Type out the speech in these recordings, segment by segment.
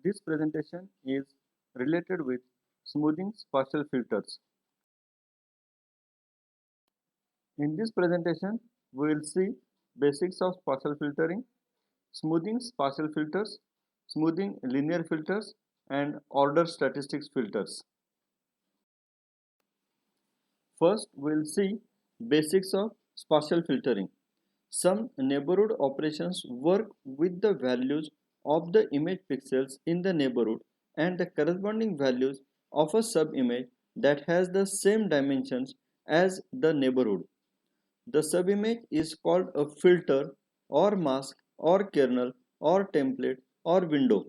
This presentation is related with smoothing spatial filters. In this presentation, we will see basics of spatial filtering, smoothing spatial filters, smoothing linear filters, and order statistics filters. First, we will see basics of spatial filtering. Some neighborhood operations work with the values of the image pixels in the neighborhood and the corresponding values of a subimage that has the same dimensions as the neighborhood. The subimage is called a filter or mask or kernel or template or window.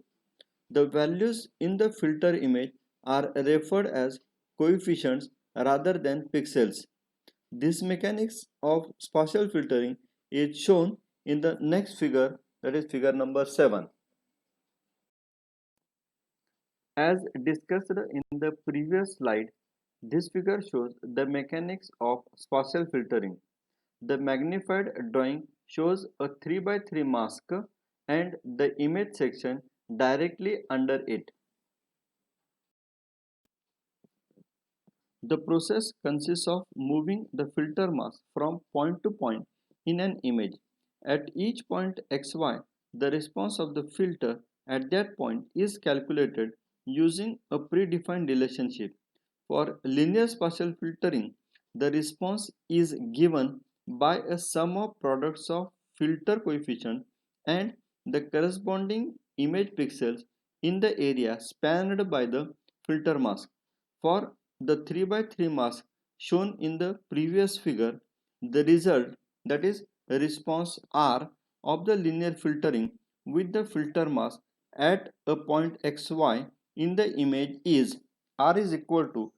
The values in the filter image are referred as coefficients rather than pixels. This mechanics of spatial filtering is shown in the next figure, that is figure number 7. As discussed in the previous slide, this figure shows the mechanics of spatial filtering. The magnified drawing shows a 3 by 3 mask and the image section directly under it. The process consists of moving the filter mask from point to point in an image. At each point xy, the response of the filter at that point is calculated using a predefined relationship. For linear spatial filtering, the response is given by a sum of products of filter coefficient and the corresponding image pixels in the area spanned by the filter mask. For the 3 by 3 mask shown in the previous figure, the result, that is response R of the linear filtering with the filter mask at a point xy in the image is R is equal to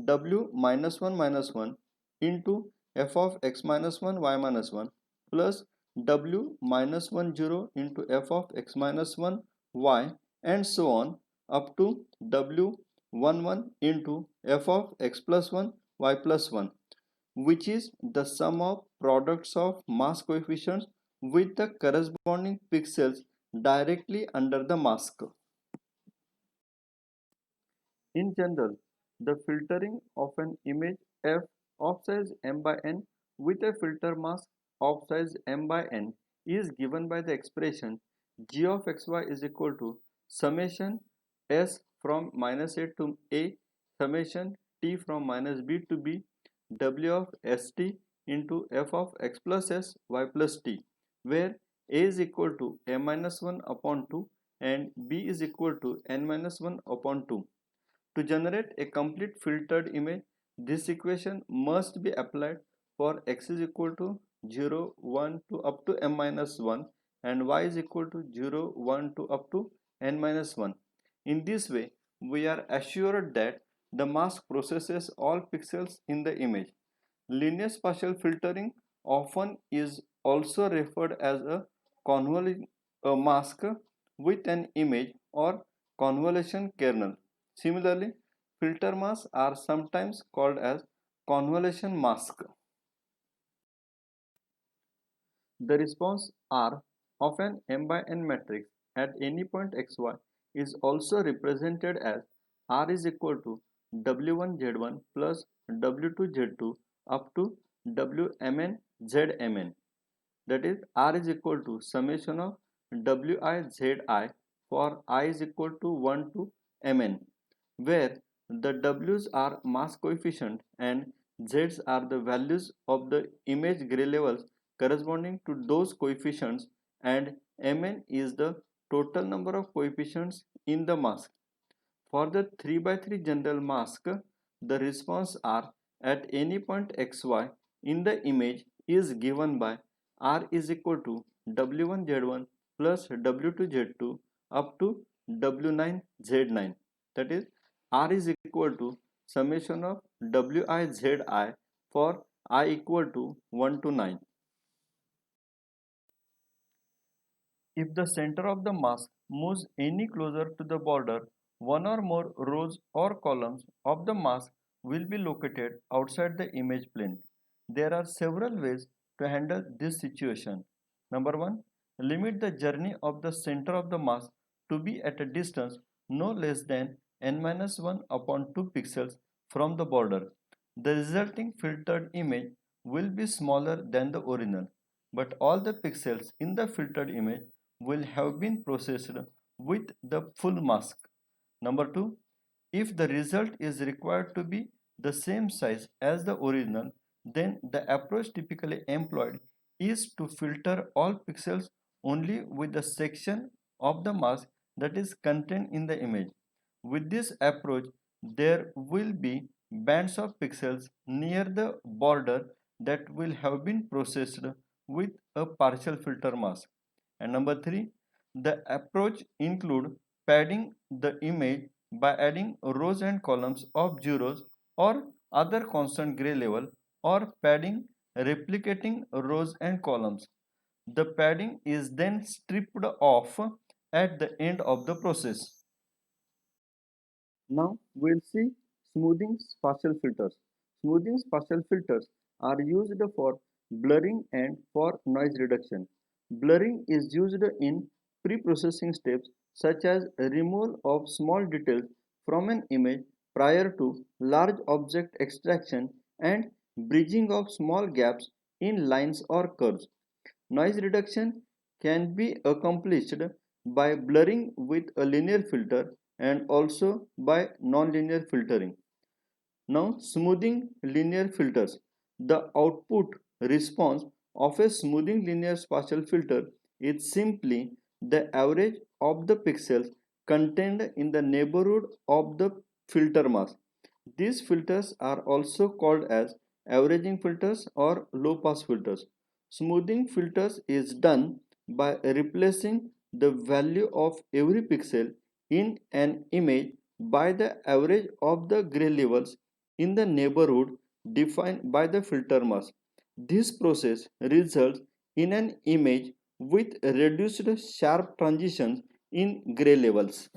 W minus 1 into f of x minus 1 y minus 1 plus W minus 1 0 into f of x minus 1 y and so on up to W 1 into f of x plus 1 y plus 1, which is the sum of products of mask coefficients with the corresponding pixels directly under the mask. In general, the filtering of an image f of size m by n with a filter mask of size m by n is given by the expression g of xy is equal to summation s from minus a to a summation t from minus b to b w of st into f of x plus s y plus t, where a is equal to m minus 1 upon 2 and b is equal to n minus 1 upon 2. To generate a complete filtered image, this equation must be applied for x is equal to 0, 1 to up to m minus 1 and y is equal to 0, 1 to up to n minus 1. In this way, we are assured that the mask processes all pixels in the image. Linear spatial filtering often is also referred as a convolution mask with an image or convolution kernel. Similarly, filter masks are sometimes called as convolution mask. The response R of an m by n matrix at any point xy is also represented as R is equal to W1 Z1 plus W2 Z2 up to Wmn Zmn. That is, R is equal to summation of Wi Zi for I is equal to 1 to Mn, where the W's are mass coefficient and Z's are the values of the image gray levels corresponding to those coefficients and Mn is the total number of coefficients in the mask. For the 3 by 3 general mask, the response R at any point xy in the image is given by R is equal to W1 Z1 plus W2 Z2 up to W9 Z9. That is, R is equal to summation of Wi Zi for I equal to 1 to 9. If the center of the mask moves any closer to the border, one or more rows or columns of the mask will be located outside the image plane. There are several ways to handle this situation. Number one, limit the journey of the center of the mask to be at a distance no less than n-1 upon 2 pixels from the border. The resulting filtered image will be smaller than the original, but all the pixels in the filtered image will have been processed with the full mask. Number 2. If the result is required to be the same size as the original, then the approach typically employed is to filter all pixels only with the section of the mask that is contained in the image. With this approach, there will be bands of pixels near the border that will have been processed with a partial filter mask. And number 3, the approach include padding the image by adding rows and columns of zeros or other constant gray level, or padding replicating rows and columns. The padding is then stripped off at the end of the process. Now we'll see smoothing spatial filters. Smoothing spatial filters are used for blurring and for noise reduction. Blurring is used in pre-processing steps such as removal of small details from an image prior to large object extraction and bridging of small gaps in lines or curves. Noise reduction can be accomplished by blurring with a linear filter and also by nonlinear filtering. Now, smoothing linear filters. The output response of a smoothing linear spatial filter is simply the average of the pixels contained in the neighborhood of the filter mask. These filters are also called as averaging filters or low pass filters. Smoothing filters is done by replacing the value of every pixel in an image by the average of the gray levels in the neighborhood defined by the filter mask. This process results in an image with reduced sharp transitions in gray levels.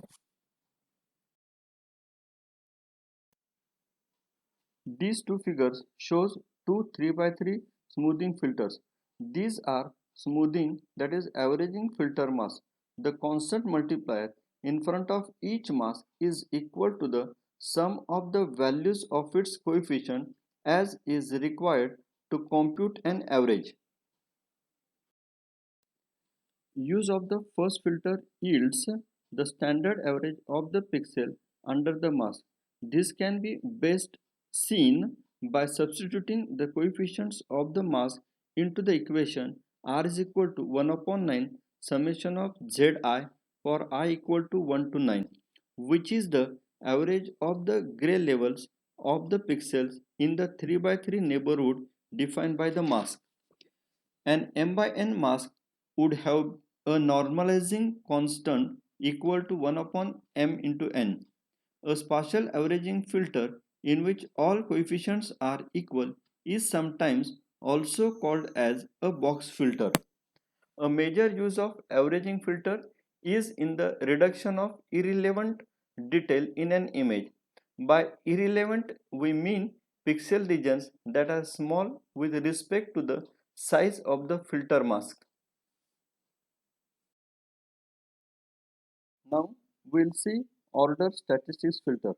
These two figures shows two 3 by 3 smoothing filters. These are smoothing, that is averaging filter mask. The constant multiplier in front of each mask is equal to the sum of the values of its coefficient as is required to compute an average. Use of the first filter yields the standard average of the pixel under the mask. This can be best seen by substituting the coefficients of the mask into the equation r is equal to 1 upon 9 summation of zi for I equal to 1 to 9, which is the average of the gray levels of the pixels in the 3 by 3 neighborhood defined by the mask. An m by n mask would have a normalizing constant equal to 1 upon m into n. A spatial averaging filter in which all coefficients are equal is sometimes also called as a box filter. A major use of averaging filter is in the reduction of irrelevant detail in an image. By irrelevant, we mean pixel regions that are small with respect to the size of the filter mask. Now we'll see order statistics filter.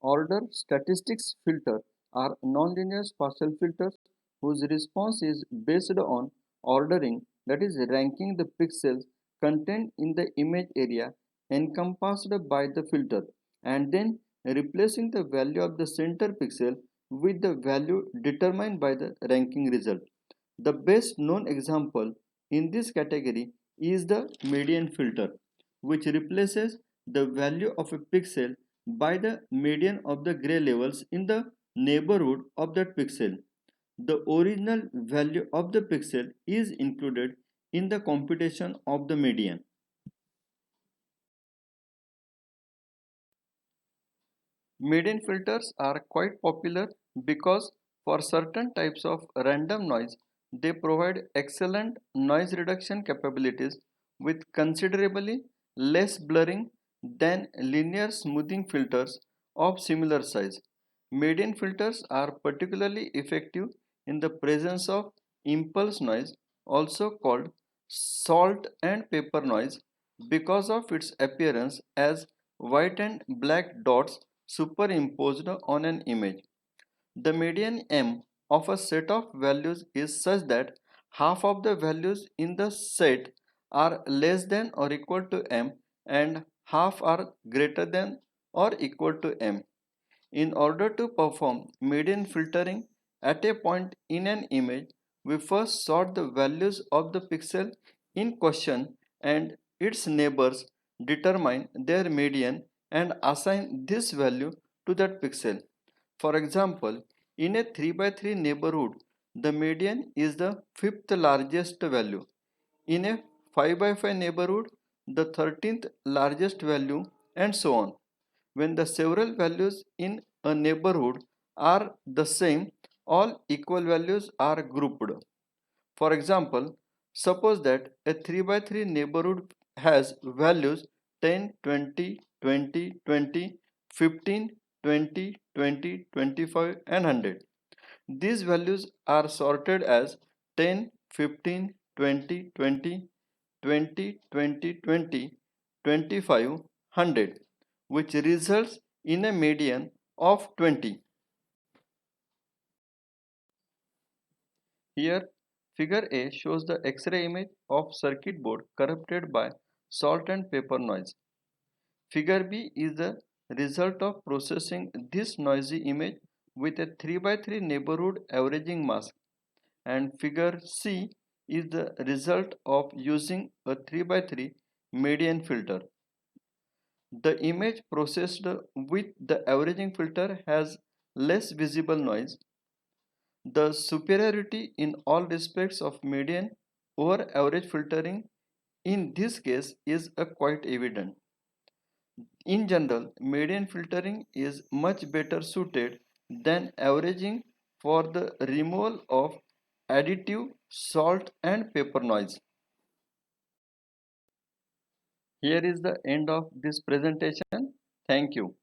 Order statistics filter are nonlinear spatial filters whose response is based on ordering, that is ranking the pixels contained in the image area encompassed by the filter and then replacing the value of the center pixel with the value determined by the ranking result. The best known example in this category is the median filter, which replaces the value of a pixel by the median of the gray levels in the neighborhood of that pixel. The original value of the pixel is included in the computation of the median. Median filters are quite popular because for certain types of random noise, they provide excellent noise reduction capabilities with considerably less blurring than linear smoothing filters of similar size. Median filters are particularly effective in the presence of impulse noise, also called salt and pepper noise, because of its appearance as white and black dots superimposed on an image. The median m of a set of values is such that half of the values in the set are less than or equal to m and half are greater than or equal to m. In order to perform median filtering at a point in an image, we first sort the values of the pixel in question and its neighbors, determine their median and assign this value to that pixel. For example, in a 3 by 3 neighborhood, the median is the fifth largest value. In a 5 by 5 neighborhood, the 13th largest value, and so on. When the several values in a neighborhood are the same, all equal values are grouped. For example, suppose that a 3 by 3 neighborhood has values 10, 20, 20, 20, 15, 20, 20, 25, and 100. These values are sorted as 10, 15, 20, 20, 20, 20, 20, 25, 100, which results in a median of 20. Here, figure A shows the X-ray image of circuit board corrupted by salt and pepper noise. Figure B is the result of processing this noisy image with a 3 by 3 neighborhood averaging mask, and figure C is the result of using a 3 by 3 median filter. The image processed with the averaging filter has less visible noise. The superiority in all respects of median over average filtering in this case is quite evident. In general, median filtering is much better suited than averaging for the removal of additive salt and pepper noise. Here is the end of this presentation. Thank you.